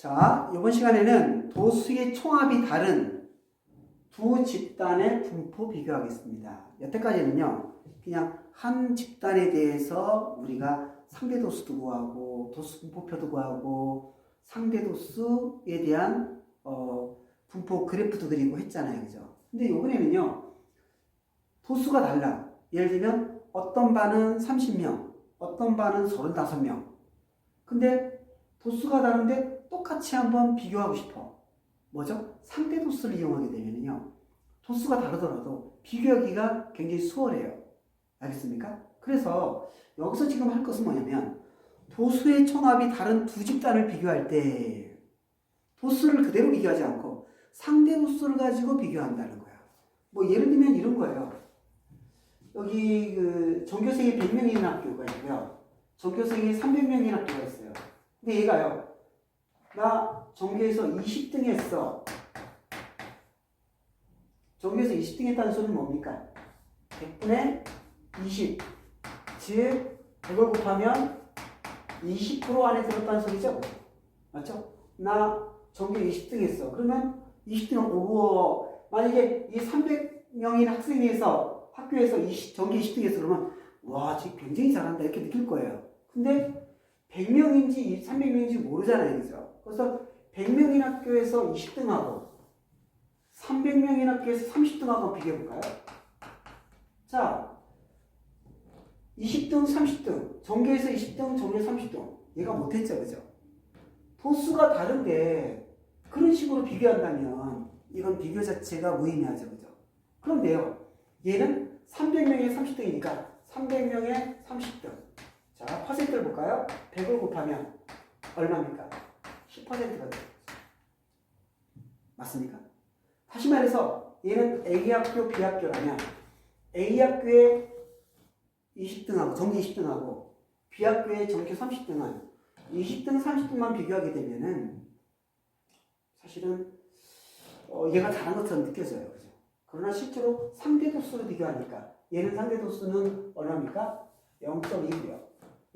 자, 이번 시간에는 도수의 총합이 다른 두 집단의 분포 비교하겠습니다. 여태까지는요, 그냥 한 집단에 대해서 우리가 상대도수도 구하고, 도수 분포표도 구하고, 상대도수에 대한 분포 그래프도 그리고 했잖아요. 그죠? 근데 이번에는요, 도수가 달라. 예를 들면, 어떤 반은 30명, 어떤 반은 35명. 근데 도수가 다른데 똑같이 한번 비교하고 싶어. 뭐죠? 상대도수를 이용하게 되면요, 도수가 다르더라도 비교하기가 굉장히 수월해요. 알겠습니까? 그래서 여기서 지금 할 것은 뭐냐면, 도수의 총합이 다른 두 집단을 비교할 때 도수를 그대로 비교하지 않고 상대도수를 가지고 비교한다는 거야. 뭐 예를 들면 이런 거예요. 여기 전교생이 100명인 학교가 있고요, 전교생이 300명인 학교가 있어요. 근데 얘가요, 나 전교에서 20등 했어. 전교에서 20등 했다는 소리는 뭡니까? 100분의 20, 즉 100을 곱하면 20% 안에 들었다는 소리죠? 맞죠? 나 전교 20등 했어. 그러면 20등은 오고, 만약에 이 300명인 학생에서 학교에서 전교 20등 했어. 그러면 와, 지금 굉장히 잘한다 이렇게 느낄 거예요. 근데 100명인지 300명인지 모르잖아요. 그죠? 그래서 100명인 학교에서 20등하고 300명인 학교에서 30등하고 비교해볼까요? 자, 20등, 30등, 전교에서 20등, 전교에서 30등. 얘가 못했죠. 그죠? 도수가 다른데 그런 식으로 비교한다면 이건 비교 자체가 무의미하죠. 그죠? 그런데요, 얘는 300명에 30등이니까 300명에 30등. 자, 퍼센트를 볼까요? 100을 곱하면 얼마입니까? 10%가 돼요. 맞습니까? 다시 말해서 얘는 A학교, B학교라면 A학교에 20등하고 전교 20등하고 B학교에 전교 30등은 20등, 30등만 비교하게 되면은 사실은 얘가 잘한 것처럼 느껴져요. 그죠? 그러나 실제로 상대도수로 비교하니까 얘는 상대도수는 얼마입니까? 0.2고요.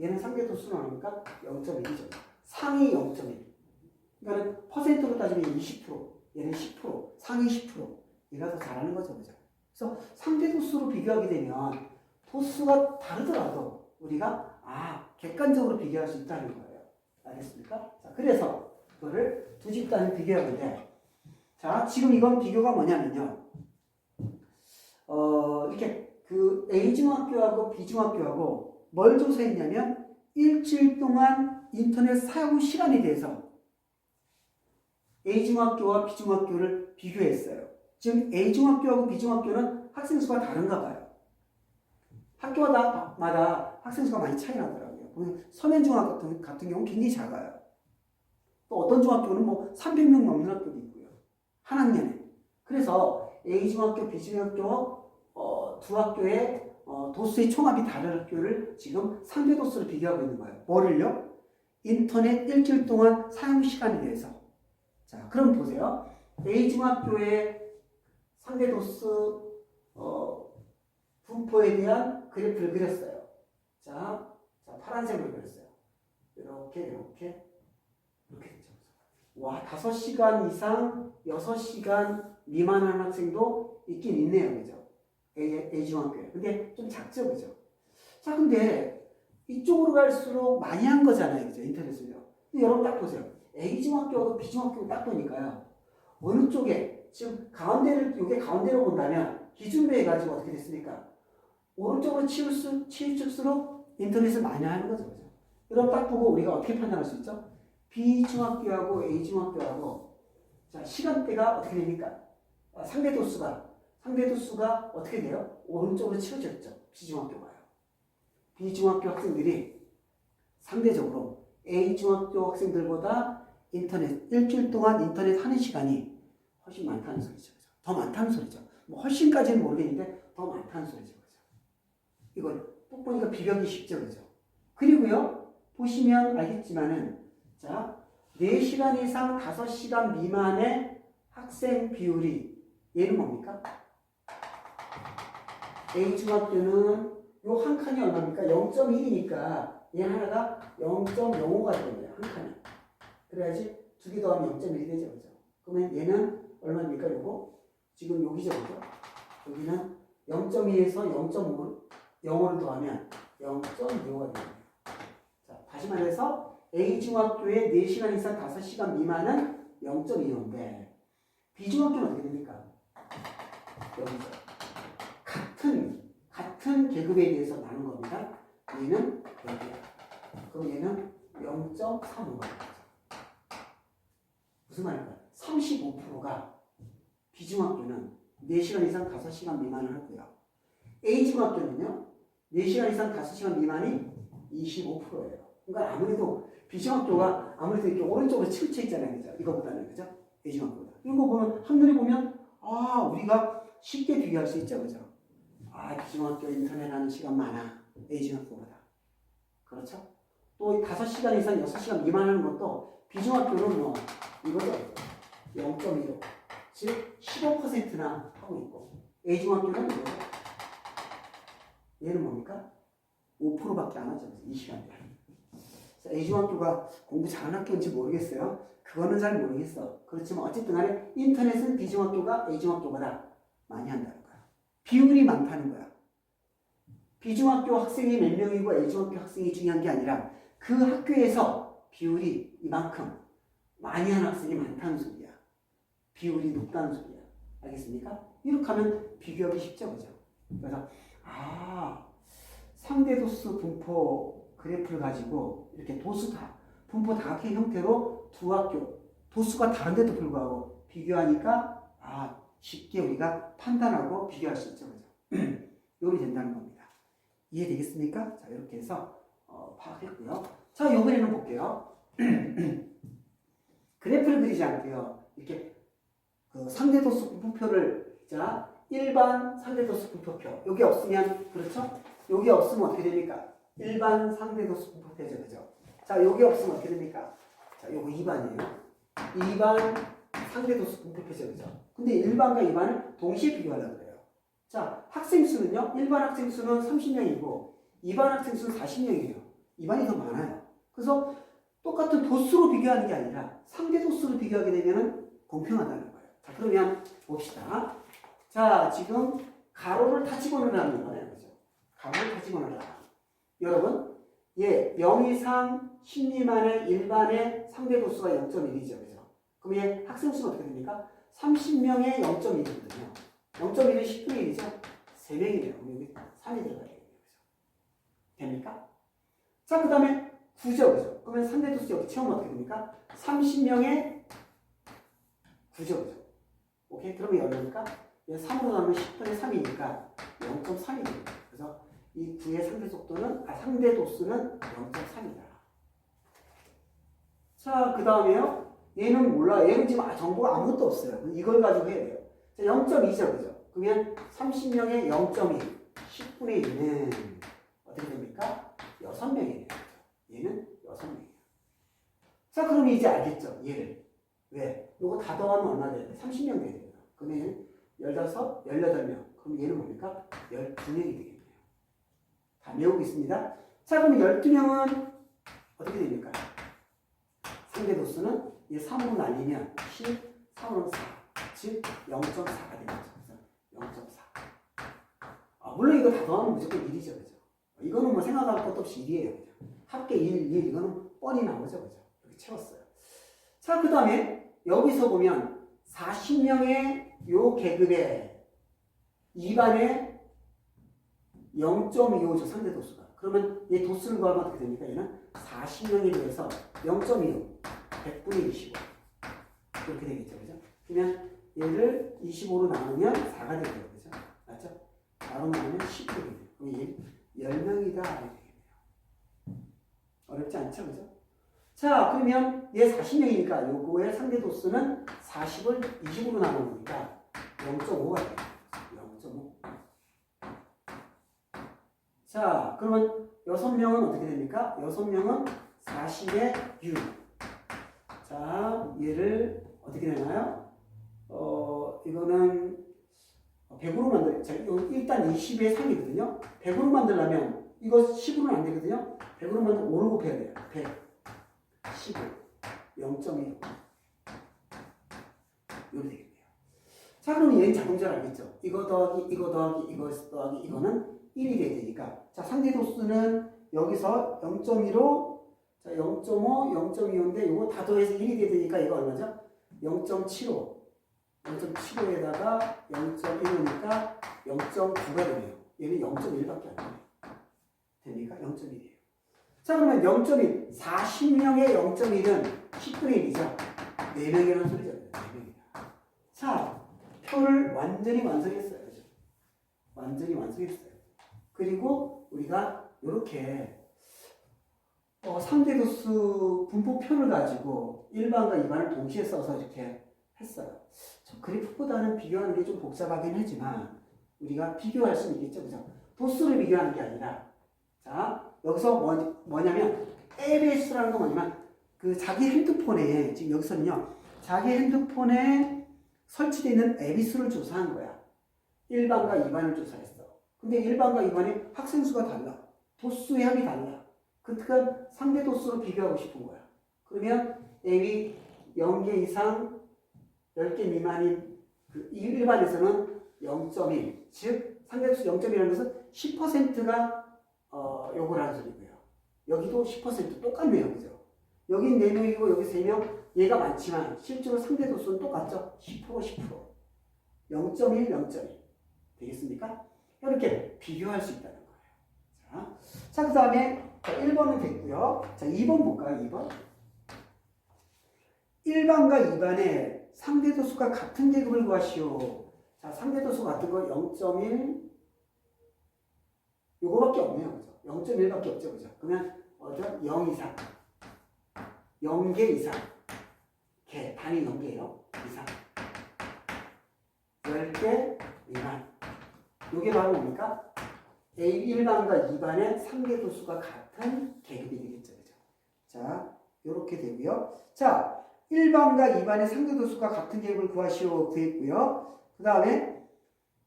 얘는 상대도수는 얼마입니까? 0.1이죠. 상위 0.1. 그러니까 퍼센트로 따지면 20%, 얘는 10%, 상위 10%. 얘가 더 잘하는 거죠. 그죠? 그래서 상대도수로 비교하게 되면 도수가 다르더라도 우리가 객관적으로 비교할 수 있다는 거예요. 알겠습니까? 자, 그래서 그거를 두 집단을 비교하는데, 자, 지금 이건 비교가 뭐냐면요, 이렇게 A중학교하고 B중학교하고 뭘 조사했냐면 일주일 동안 인터넷 사용 시간에 대해서 A중학교와 B중학교를 비교했어요. 지금 A중학교하고 B중학교는 학생 수가 다른가 봐요. 학교마다 학생 수가 많이 차이 나더라고요. 서면중학교 같은 경우는 굉장히 작아요. 또 어떤 중학교는 뭐 300명 넘는 학교도 있고요. 한 학년에. 그래서 A중학교, B중학교 두 학교의 도수의 총합이 다른 학교를 지금 상대도수를 비교하고 있는 거예요. 뭐를요? 인터넷 일주일 동안 사용 시간에 대해서. 자, 그럼 보세요. A중학교의 상대도수 분포에 대한 그래프를 그렸어요. 자, 파란색으로 그렸어요. 이렇게 됐죠. 와, 5시간 이상 6시간 미만한 학생도 있긴 있네요. 그죠? A중학교에. 근데 좀 작죠. 그죠? 자, 근데 이쪽으로 갈수록 많이 한 거잖아요. 그죠? 인터넷을요. 근데 여러분 딱 보세요. A중학교하고 B중학교 딱 보니까요, 어느 쪽에, 지금 이게 가운데로 본다면 기준배해가지고 어떻게 됐습니까? 오른쪽으로 치우칠수록 인터넷을 많이 하는 거죠. 그죠? 여러분 딱 보고 우리가 어떻게 판단할 수 있죠? B중학교하고 A중학교하고, 자, 시간대가 어떻게 됩니까? 상대도수가 어떻게 돼요? 오른쪽으로 치워졌죠. B중학교가요. B중학교 학생들이 상대적으로 A중학교 학생들보다 일주일 동안 인터넷 하는 시간이 훨씬 많다는 소리죠. 그죠? 더 많다는 소리죠. 뭐 훨씬까지는 모르겠는데 더 많다는 소리죠. 그죠? 이걸 꼭 보니까 비교하기 쉽죠. 그죠? 그리고요, 보시면 알겠지만은, 자, 4시간 이상 5시간 미만의 학생 비율이, 얘는 뭡니까? A중학교는 요 한 칸이 얼마입니까? 0.1이니까 얘 하나가 0.05가 되는 거예요. 한 칸이. 그래야지 두 개 더하면 0.1이 되죠. 그죠? 그러면 얘는 얼마입니까? 요거 지금 여기죠. 그죠? 여기는 0.2에서 0.5를 더하면 0.25가 됩니다. 자, 다시 말해서 A중학교에 4시간 이상 5시간 미만은 0.25인데 B중학교는 어떻게 됩니까? 여기서 같은 계급에 대해서 나눈 겁니다. 얘는 여기야. 그럼 얘는 0.35가 무슨 말일까요? 35%가 B중학교는 4시간 이상 5시간 미만을 하고요. A중학교는요. 4시간 이상 5시간 미만이 25%예요. 그러니까 아무래도 B중학교가 아무래도 이렇게 오른쪽으로 치우쳐 있잖아요. 그죠? 이거보다는. 그죠? A중학교보다. 이런 거 보면 한눈에 보면 우리가 쉽게 비교할 수 있죠. 그죠? B중학교 인터넷 하는 시간 많아. A중학교보다. 그렇죠? 또 5시간 이상 6시간 미만 하는 것도 B중학교는 뭐 이거죠. 0.15. 즉 15%나 하고 있고 A중학교는 이거죠. 얘는 뭡니까? 5%밖에 안 하죠. 이 시간대. A중학교가 공부 잘하는 학교인지 모르겠어요. 그거는 잘 모르겠어. 그렇지만 어쨌든 간에 인터넷은 B중학교가 A중학교보다 많이 한다는 거야. 비율이 많다는 거야. B중학교 학생이 몇 명이고 A중학교 학생이 중요한 게 아니라 그 학교에서 비율이 이만큼 많이 하는 학생이 많다는 소리야. 비율이 높다는 소리야. 알겠습니까? 이렇게 하면 비교하기 쉽죠. 그죠? 그래서 상대 도수 분포 그래프를 가지고 이렇게 분포 다각형 형태로 두 학교 도수가 다른데도 불구하고 비교하니까 쉽게 우리가 판단하고 비교할 수 있죠. 그죠? 요리 된다는 겁니다. 이해되겠습니까? 자, 이렇게 해서 파악했고요. 자, 이번에는 볼게요. 그래프를 그리지 않고요. 이렇게 그 상대도수 분포표를 일반 상대도수 분포표 여기 없으면 그렇죠? 여기 없으면 어떻게 됩니까? 일반 상대도수 분포표죠. 그죠? 자, 여기 없으면 어떻게 됩니까? 자, 요거 2반이에요. 2반 상대도수 분포표죠. 그죠? 근데 1반과 2반을 동시에 비교하려고 그래요. 자, 학생 수는요. 1반 학생 수는 30명이고 2반 학생 수는 40명이에요. 2반이 더 많아요. 그래서 똑같은 도수로 비교하는 게 아니라 상대 도수로 비교하게 되면 공평하다는 거예요. 자, 그러면 봅시다. 자, 지금 가로를 다 집어넣으라는 거예요. 그죠? 가로를 다 집어넣으라. 여러분, 0 이상 10 미만의 일반의 상대 도수가 0.1이죠. 그죠? 그럼 얘 학생 수는 어떻게 됩니까? 30명에 0.1이거든요. 0.1은 10분의 1이죠? 3명이네요. 그럼 여기 3이 들어가야 되겠네요. 그죠? 됩니까? 자, 그 다음에 9죠. 그죠? 그러면 상대 도수 여기 채우면 어떻게 됩니까? 30명에 9죠. 그죠? 오케이? 그러면 얼마입니까? 3으로 나누면 10분의 3이니까 0.3이 됩니다. 그래서 이 9의 상대 속도는, 상대 도수는 0.3이다. 자, 그 다음에요. 얘는 몰라. 얘는 지금 정보가 아무것도 없어요. 이걸 가지고 해야 돼요. 자, 0.2죠. 그죠? 그러면 30명에 0.2, 10분의 1은 어떻게 됩니까? 6명이에요. 얘는 6명이에요. 자, 그럼 이제 알겠죠? 얘를. 왜? 요거 다 더하면 얼마 돼야 돼? 30명 돼야 돼요. 그러면 15, 18명. 그럼 얘는 뭡니까? 12명이 되겠네요. 다 외우고 있습니다. 자, 그럼 12명은 어떻게 됩니까? 상대 도수는 얘 3으로 날리면 10, 3으로 4. 즉, 0.4가 되겠죠. 그래서 0.4. 물론 이거 다 더하면 무조건 1이죠. 그죠? 이거는 뭐 생각할 것도 없이 1이에요. 그죠? 합계 1, 1. 이거는 뻔히 나오죠. 그죠? 여기 채웠어요. 자, 그 다음에 여기서 보면 40명의 요 계급에 2반에 0.25죠. 상대 도수가. 그러면 얘 도수를 구하면 어떻게 됩니까? 얘는 40명에 대해서 0.25, 100분의 25. 이렇게 되겠죠. 그죠? 그러면 얘를 25로 나누면 4가 되고요. 그죠? 맞죠? 4로 나누면 10이 되겠네요. 그럼 얘 10명이다. 이렇게 되겠네요. 어렵지 않죠? 그죠? 자, 그러면 얘 40명이니까 요거의 상대 도수는 40을 20으로 나누니까 0.5가 돼요. 0.5. 자, 그러면 6명은 어떻게 됩니까? 6명은 40의 6. 자, 얘를 어떻게 되나요? 이거는 100으로 만들, 자, 일단 20의 3이거든요. 100으로 만들려면 이거 10으로는 안 되거든요. 100으로 만들면 5를 곱해야 돼요. 100, 15, 0.1. 이렇게 되겠네요. 자, 그러면 얘는 자동차로 알겠죠? 이거 더하기 이거 더하기 이거 더하기 이거는 1이 돼야 되니까, 자, 상대 도수는 여기서 0.15, 자, 0.5, 0.25인데 이거 다 더해서 1이 돼야 되니까 이거 얼마죠? 0.75. 0.75에다가 0.1이니까 0.9가 되네요. 얘는 0.1밖에 안 되네요. 됩니까? 0.1이에요. 자, 그러면 0.1, 40명의 0.1은 10분의 1이죠. 4명이라는 소리죠. 4명이다. 자, 표를 완전히 완성했어요. 그죠? 완전히 완성했어요. 그리고 우리가 이렇게 상대도수 분포표를 가지고 1반과 2반을 동시에 써서 이렇게 했어요. 그래프보다는 비교하는 게 좀 복잡하긴 하지만 우리가 비교할 수는 있겠죠. 그죠? 도수를 비교하는 게 아니라, 자, 여기서 뭐냐면 ABS라는 건 뭐냐면 그 자기 핸드폰에, 지금 여기서는요, 자기 핸드폰에 설치되어 있는 앱수를 조사한 거야. 1반과 2반을 조사했어. 근데 1반과 2반이 학생 수가 달라. 도수의 합이 달라. 그러니까 상대 도수로 비교하고 싶은 거야. 그러면 앱이 0개 이상 10개 미만인 그 1반에서는 0.1, 즉 상대 도수 0.1이라는 것은 10%가 요걸 하는 소리고요. 여기도 10% 똑같네요. 그죠? 여기 4명이고 여기 3명, 얘가 많지만 실제로 상대 도수는 똑같죠? 10%, 10%. 0.1, 0.1. 되겠습니까? 이렇게 비교할 수 있다는 거예요. 자, 그 다음에 1번은 됐고요. 자, 2번 볼까요? 2번. 1반과 2반의 상대도수가 같은 계급을 구하시오. 자, 상대도수 같은 거 0.1, 요거밖에 없네요. 그죠? 0.1밖에 없죠. 그죠? 그러면 0 이상. 0개 이상. 단위 0개예요. 이상. 10개 미만. 요게 바로 뭡니까? A1반과 2반의 상대도수가 같은 계급이 되겠죠. 그죠? 자, 요렇게 되고요. 자, 1반과 2반의 상대도수가 같은 계급을 구하시오 구했고요. 그 다음에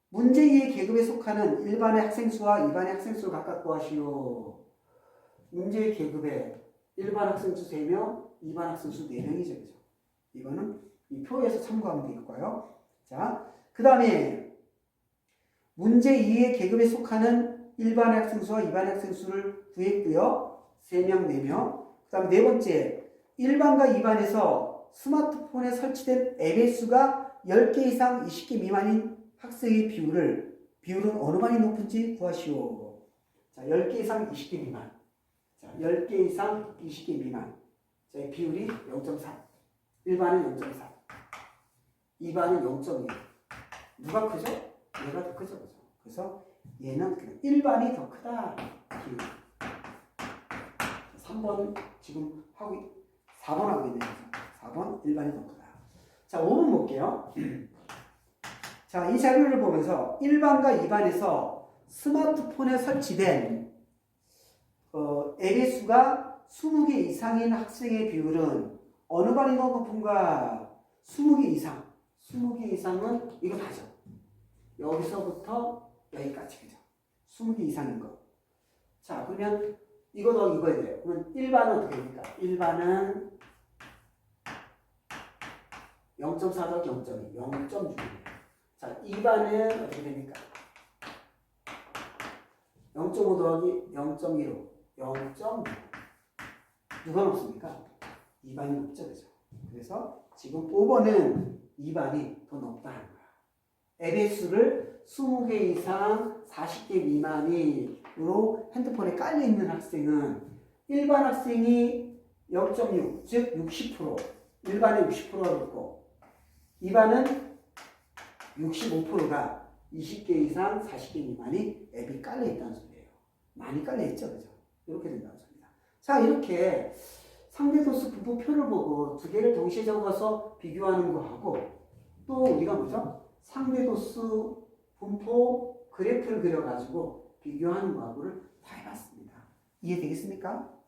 문제 2의 계급에 속하는 1반의 학생수와 2반의 학생수를 각각 구하시오. 문제의 계급에 1반 학생수 3명, 2반 학생수 4명이죠. 그죠? 이거는 이 표에서 참고하면 되겠고요. 자, 그 다음에 문제 2의 계급에 속하는 1반의 학생수와 2반의 학생수를 구했고요. 3명, 4명. 그 다음에 네 번째, 1반과 2반에서 스마트폰에 설치된 앱의 수가 10개 이상 20개 미만인 학생의 비율은 어느 반이 높은지 구하시오. 자, 10개 이상 20개 미만. 자, 10개 이상 20개 미만. 자, 비율이 0.4. 1반은 0.4. 2반은 0.2. 누가 크죠? 얘가 더 크죠. 그죠? 그래서 얘는 1반이 더 크다. 비율. 3번 지금 하고 4번 하고 있네요. 4번 1반이 더 크다. 자, 5번 볼게요. 자, 이 자료를 보면서 1반과 2반에서 스마트폰에 설치된 앱의 수가 20개 이상인 학생의 비율은 어느 반이 더 높은가? 20개 이상. 20개 이상은 이거 다죠. 여기서부터 여기까지. 그죠? 20개 이상인 거. 자, 그러면 이거 더 이거야 돼요. 그러면 1반은 어떻게 됩니까? 1반은 0.4 더하기 0.2, 0.6. 자, 2반은 어떻게 됩니까? 0.5 더하기 0.15, 0.6. 누가 높습니까? 2반이 높죠, 그죠? 그래서 지금 5번은 2반이 더 높다는 거야. 앱의 수를 20개 이상 40개 미만으로 핸드폰에 깔려있는 학생은 일반 학생이 0.6, 즉 60%, 일반의 60%가 높고 2반은 65%가 20개 이상 40개 미만이 앱이 깔려있다는 소리예요. 많이 깔려있죠, 그죠? 이렇게 된다는 소리입니다. 자, 이렇게 상대도수 분포표를 보고 두 개를 동시에 적어서 비교하는 거하고 또 우리가 뭐죠? 상대도수 분포 그래프를 그려가지고 비교하는 거하고를 다 해봤습니다. 이해되겠습니까?